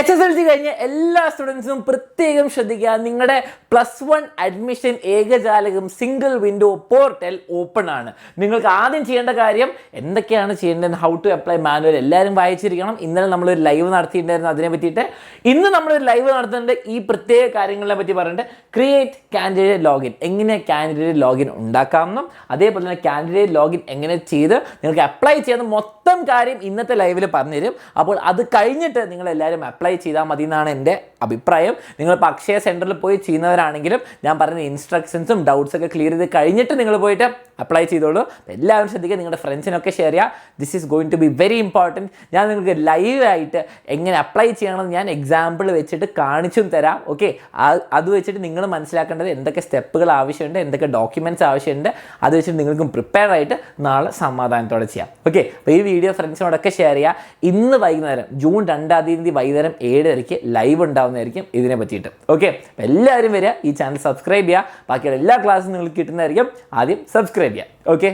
HSLC കഴിഞ്ഞ എല്ലാ സ്റ്റുഡൻസിനും പ്രത്യേകം ശ്രദ്ധിക്കുക, നിങ്ങളുടെ +1 അഡ്മിഷൻ ഏകജാലകം സിംഗിൾ വിൻഡോ പോർട്ടൽ ഓപ്പൺ ആണ്. നിങ്ങൾക്ക് ആദ്യം ചെയ്യേണ്ട കാര്യം എന്തൊക്കെയാണ് ചെയ്യേണ്ടത്, ഹൗ ടു അപ്ലൈ മാനുവൽ എല്ലാവരും വായിച്ചിരിക്കണം. ഇന്നലെ നമ്മളൊരു ലൈവ് നടത്തിയിട്ടുണ്ടായിരുന്നു അതിനെ പറ്റിയിട്ട്. ഇന്ന് നമ്മളൊരു ലൈവ് നടത്തുന്നുണ്ട് ഈ പ്രത്യേക കാര്യങ്ങളെ പറ്റി പറഞ്ഞിട്ട്. ക്രിയേറ്റ് കാൻഡിഡേറ്റ് ലോഗിൻ, എങ്ങനെ കാൻഡിഡേറ്റ് ലോഗിൻ ഉണ്ടാക്കാമെന്നും അതേപോലെ തന്നെ കാൻഡിഡേറ്റ് ലോഗിൻ എങ്ങനെ ചെയ്ത് നിങ്ങൾക്ക് അപ്ലൈ ചെയ്യുന്ന മൊത്തം കാര്യം ഇന്നത്തെ ലൈവിൽ പറഞ്ഞുതരും. അപ്പോൾ അത് കഴിഞ്ഞിട്ട് നിങ്ങളെല്ലാവരും അപ്ലൈ ചെയ്താൽ മതി എന്നാണ് എൻ്റെ അഭിപ്രായം. നിങ്ങളിപ്പോൾ അക്ഷയ സെൻറ്ററിൽ പോയി ചെയ്യുന്നവരാണെങ്കിലും ഞാൻ പറയുന്ന ഇൻസ്ട്രക്ഷൻസും ഡൗട്ട്സൊക്കെ ക്ലിയർ ചെയ്ത് കഴിഞ്ഞിട്ട് നിങ്ങൾ പോയിട്ട് അപ്ലൈ ചെയ്തോളൂ. എല്ലാവരും ശ്രദ്ധിക്കുക, നിങ്ങളുടെ ഫ്രണ്ട്സിനൊക്കെ ഷെയർ ചെയ്യുക. This is going to be very important. ഞാൻ നിങ്ങൾക്ക് ലൈവായിട്ട് എങ്ങനെ അപ്ലൈ ചെയ്യണമെന്ന് ഞാൻ എക്സാമ്പിൾ വെച്ചിട്ട് കാണിച്ചും തരാം. ഓക്കെ, അത് വെച്ചിട്ട് നിങ്ങൾ മനസ്സിലാക്കേണ്ടത് എന്തൊക്കെ സ്റ്റെപ്പുകൾ ആവശ്യമുണ്ട്, എന്തൊക്കെ ഡോക്യുമെൻറ്റ്സ് ആവശ്യമുണ്ട്, അത് വെച്ചിട്ട് നിങ്ങൾക്കും പ്രിപ്പയർ ആയിട്ട് നാളെ സമാധാനത്തോടെ ചെയ്യാം. ഓക്കെ, അപ്പോൾ ഈ വീഡിയോ ഫ്രണ്ട്സിനോടൊക്കെ ഷെയർ ചെയ്യുക. ഇന്ന് വൈകുന്നേരം ജൂൺ 2-ാം തീയതി വൈകുന്നേരം 7:30 ലൈവ് ഉണ്ടാവുന്നതായിരിക്കും ഇതിനെ പറ്റിയിട്ട്. ഓക്കെ, അപ്പോൾ എല്ലാവരും വരിക, ഈ ചാനൽ സബ്സ്ക്രൈബ് ചെയ്യുക. ബാക്കിയുള്ള എല്ലാ ക്ലാസ്സും നിങ്ങൾക്ക് കിട്ടുന്നതായിരിക്കും. ആദ്യം സബ്സ്ക്രൈബ് ചെയ്യുക. ഓക്കെ.